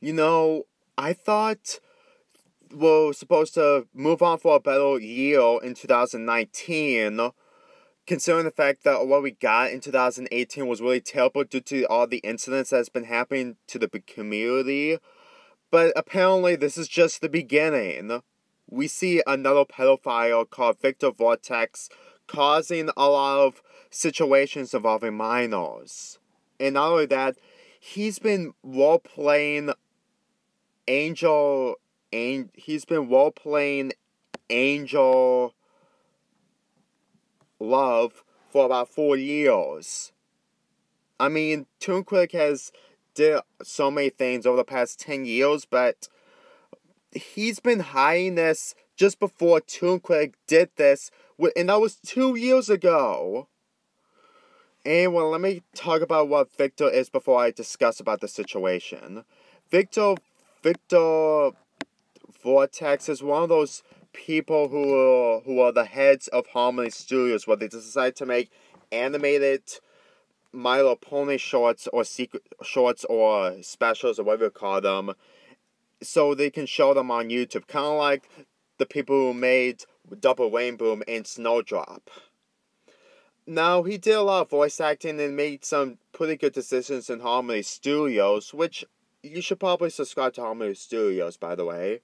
You know, I thought we're supposed to move on for a better year in 2019, considering the fact that what we got in 2018 was really terrible due to all the incidents that's been happening to the community. But apparently this is just the beginning. We see another pedophile called Victor Vortex causing a lot of situations involving minors. And not only that, he's been role-playing Angel Love for about 4 years. I mean, ToonkriticY has did so many things over the past 10 years, but he's been hiding this just before ToonkriticY did this, and that was 2 years ago. Anyway, let me talk about what Victor is before I discuss about the situation. Victor Vortex is one of those people who are the heads of Harmony Studios, where they decide to make animated My Little Pony shorts or secret shorts or specials or whatever you call them, so they can show them on YouTube, kind of like the people who made Double Rainbow and Snowdrop. Now, he did a lot of voice acting and made some pretty good decisions in Harmony Studios, which you should probably subscribe to Harmony Studios, by the way.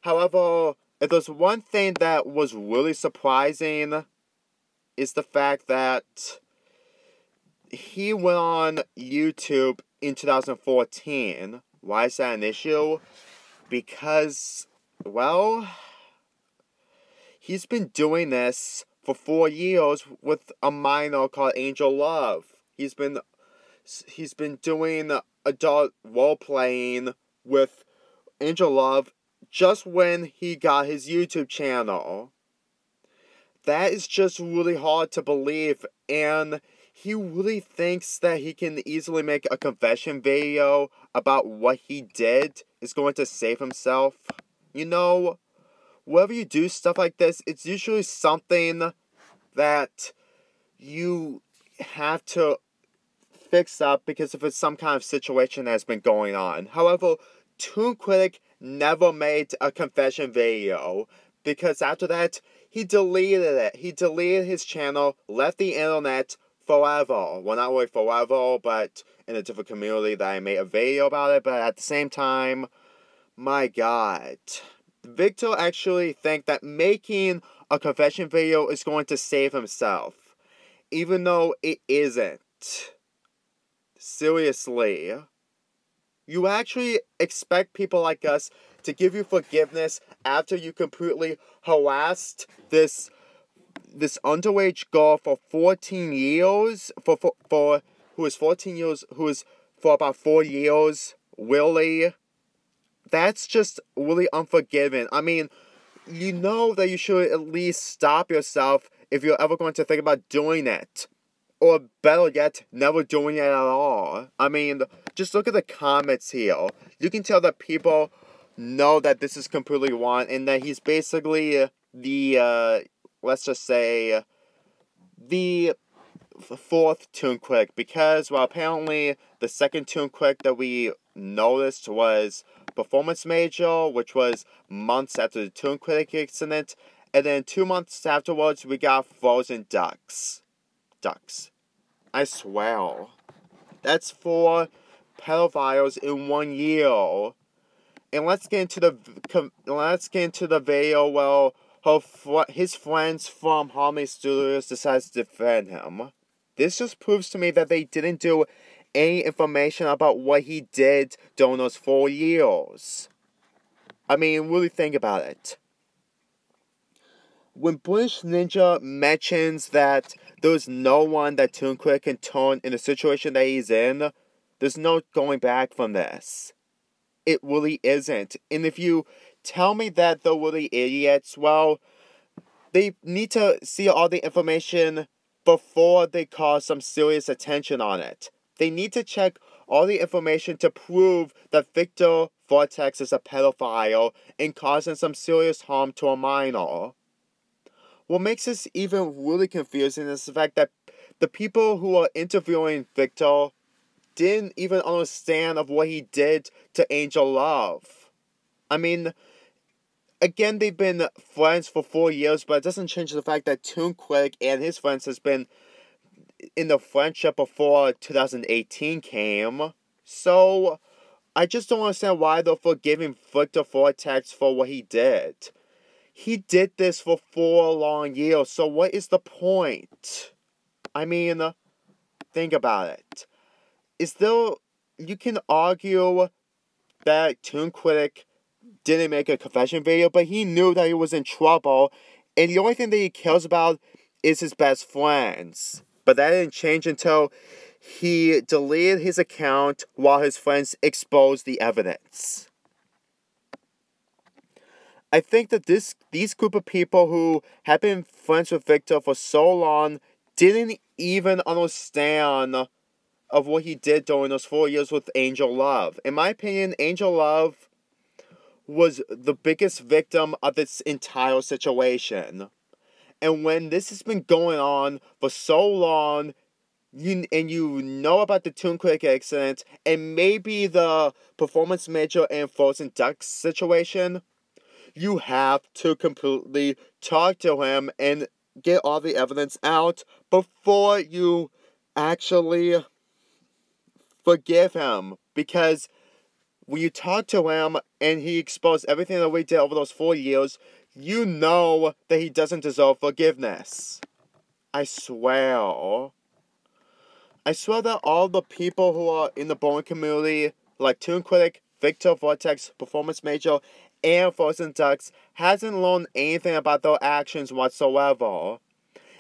However, if there's one thing that was really surprising, is the fact that he went on YouTube in 2014. Why is that an issue? Because, well, he's been doing this for 4 years with a minor called Angel Love. He's been doing adult role-playing with Angel Love just when he got his YouTube channel. That is just really hard to believe, and he really thinks that he can easily make a confession video about what he did is going to save himself. You know, whenever you do stuff like this, it's usually something that you have to fix up because if it's some kind of situation that's been going on. However, ToonkriticY never made a confession video because after that, he deleted it. He deleted his channel, left the internet forever. Well, not really forever, but in a different community that I made a video about it. But at the same time, my God. Victor actually think that making a confession video is going to save himself, even though it isn't. Seriously. You actually expect people like us to give you forgiveness after you completely harassed this underage girl for 14 years, who is 14 years, who is for about 4 years, really? That's just really unforgiving. I mean, you know that you should at least stop yourself if you're ever going to think about doing it. Or better yet, never doing it at all. I mean, just look at the comments here. You can tell that people know that this is completely wrong and that he's basically the, let's just say, the fourth ToonkriticY. Because, well, apparently the second ToonkriticY that we noticed was Performance Major, which was months after the ToonkriticY incident. And then 2 months afterwards, we got Frozen Ducks. I swear. That's 4 pedophiles in 1 year. And let's get into the video. Well, his friends from Harmony Studios decides to defend him. This just proves to me that they didn't do any information about what he did during those 4 years. I mean, really think about it. When British Ninja mentions that there's no one that ToonkriticY can turn in the situation that he's in, there's no going back from this. It really isn't. And if you tell me that they're really idiots, well, they need to see all the information before they cause some serious attention on it. They need to check all the information to prove that Victor Vortex is a pedophile and causing some serious harm to a minor. What makes this even really confusing is the fact that the people who are interviewing Victor didn't even understand of what he did to Angel Love. I mean, again, they've been friends for 4 years, but it doesn't change the fact that ToonkriticY and his friends has been in the friendship before 2018 came. So, I just don't understand why they're forgiving Victor Vortex for what he did. He did this for 4 long years, so what is the point? I mean, think about it. You can argue that ToonkriticY didn't make a confession video, but he knew that he was in trouble, and the only thing that he cares about is his best friends. But that didn't change until he deleted his account while his friends exposed the evidence. I think that these group of people who have been friends with Victor for so long didn't even understand of what he did during those 4 years with Angel Love. In my opinion, Angel Love was the biggest victim of this entire situation. And when this has been going on for so long, you know about the ToonkriticY accident, and maybe the performance major and Frozen Ducks situation, you have to completely talk to him and get all the evidence out before you actually forgive him. Because when you talk to him and he exposed everything that we did over those 4 years, you know that he doesn't deserve forgiveness. I swear. I swear that all the people who are in the Brony community, like ToonkriticY, Victor Vortex, Performance Major, and Frozen Ducks, hasn't learned anything about their actions whatsoever.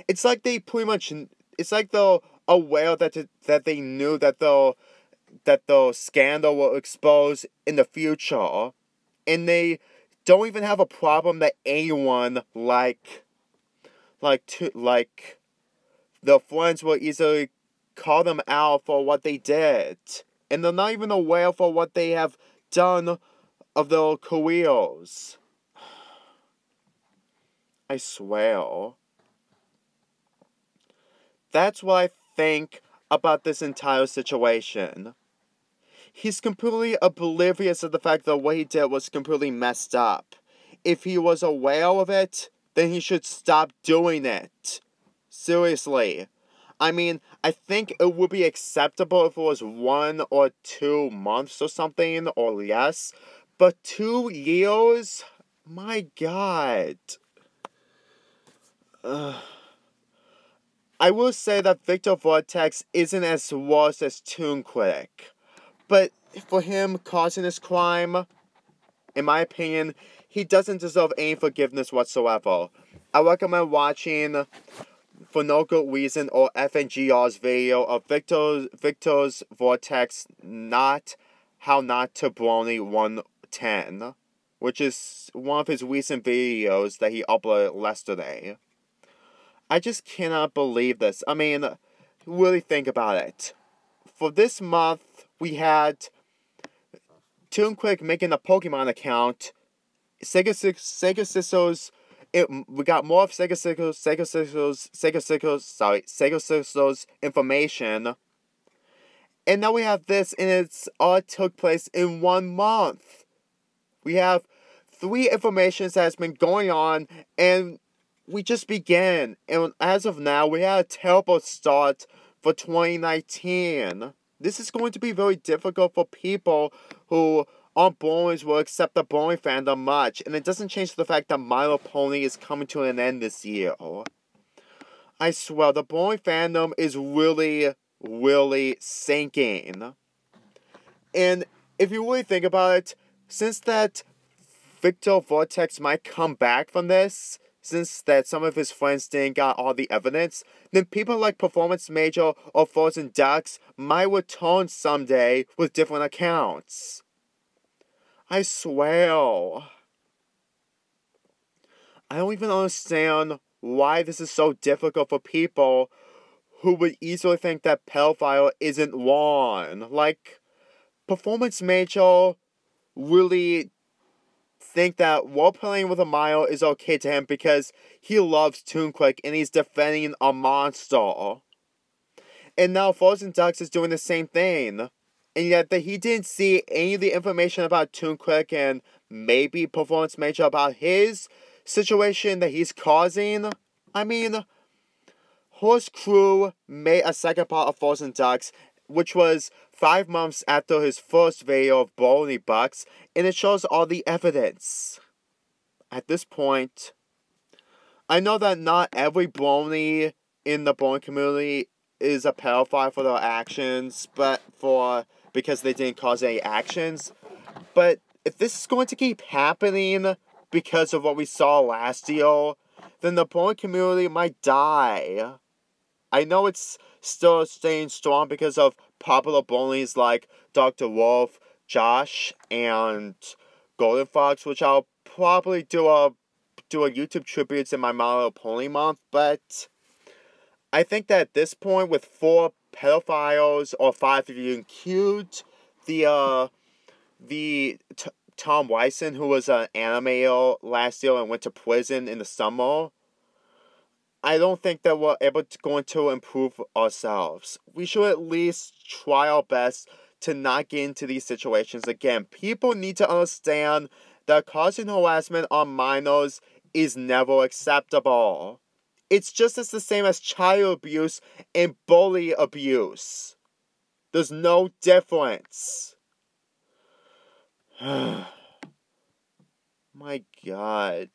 It's like they pretty much, it's like they're aware that they knew that the scandal will expose in the future, and they don't even have a problem that anyone like their friends will easily call them out for what they did, and they're not even aware for what they have done of their careers. I swear. That's what I think about this entire situation. He's completely oblivious of the fact that what he did was completely messed up. If he was aware of it, then he should stop doing it. Seriously. I mean, I think it would be acceptable if it was 1 or 2 months or something, or less. But 2 years? My God. I will say that Victor Vortex isn't as worse as ToonkriticY. But for him causing this crime, in my opinion, he doesn't deserve any forgiveness whatsoever. I recommend watching For No Good Reason or FNGR's video of Victor's Vortex How Not to Brony 110, which is one of his recent videos that he uploaded yesterday. I just cannot believe this. I mean, really think about it. For this month, we had ToonkriticY making a Pokemon account, Sega Sisters. We got more of Sega Sisters information, and now we have this, and it's all took place in 1 month. We have 3 informations that has been going on, and we just began. And as of now, we had a terrible start for 2019. This is going to be very difficult for people who aren't Bronies will accept the Brony fandom much. And it doesn't change the fact that My Little Pony is coming to an end this year. I swear, the Brony fandom is really, really sinking. And if you really think about it, since that Victor Vortex might come back from this, since that some of his friends didn't got all the evidence, then people like Performance Major or Frozen Ducks might return someday with different accounts. I swear. I don't even understand why this is so difficult for people who would easily think that pedophile isn't wrong. Like, Performance Major really think that role-playing with a minor is okay to him because he loves ToonkriticY and he's defending a monster. And now Frozen Ducks is doing the same thing. And yet he didn't see any of the information about ToonkriticY and maybe Performance Major about his situation that he's causing. I mean, Horse Crew made a second part of Frozen Ducks, which was 5 months after his first video of Brony Bucks, and it shows all the evidence. At this point, I know that not every Brony in the Brony community is a pedophile for their actions, because they didn't cause any actions. But if this is going to keep happening because of what we saw last year, then the Brony community might die. I know it's still staying strong because of popular Bronies like Dr. Wolf, Josh, and Golden Fox, which I'll probably do a YouTube tributes in my My Little Pony month, but I think that at this point, with 4 pedophiles, or 5 if you include the Tom Wyson, who was an animator last year and went to prison in the summer, I don't think that we're going to improve ourselves. We should at least try our best to not get into these situations again. People need to understand that causing harassment on minors is never acceptable. It's just as the same as child abuse and bully abuse. There's no difference. My God.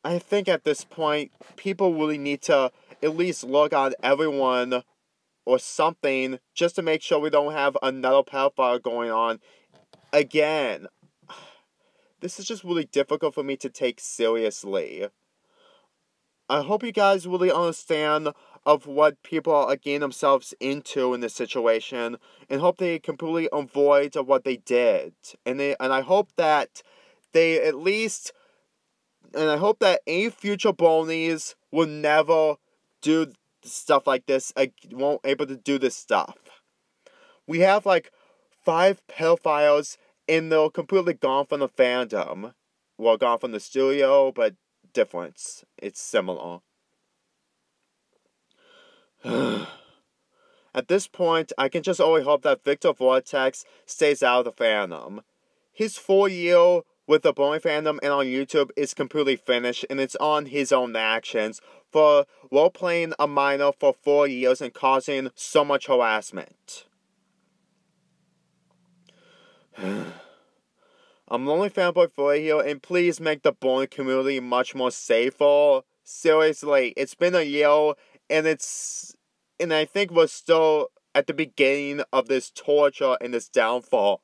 I think at this point, people really need to at least look on everyone or something just to make sure we don't have another pedophile going on again. This is just really difficult for me to take seriously. I hope you guys really understand of what people are getting themselves into in this situation, and hope they completely avoid of what they did. And I hope that they at least... And I hope that any future Bronies will never do stuff like this, won't able to do this stuff. We have like 5 pedophiles, and they're completely gone from the fandom. Well, gone from the studio, but difference. It's similar. At this point, I can just only hope that Victor Vortex stays out of the fandom. His 4-year with the Brony fandom and on YouTube is completely finished, and it's on his own actions for role-playing a minor for 4 years and causing so much harassment. I'm Lonely Fanboy 4 here, and please make the Brony community much more safer. Seriously, it's been a year, and I think we're still at the beginning of this torture and this downfall.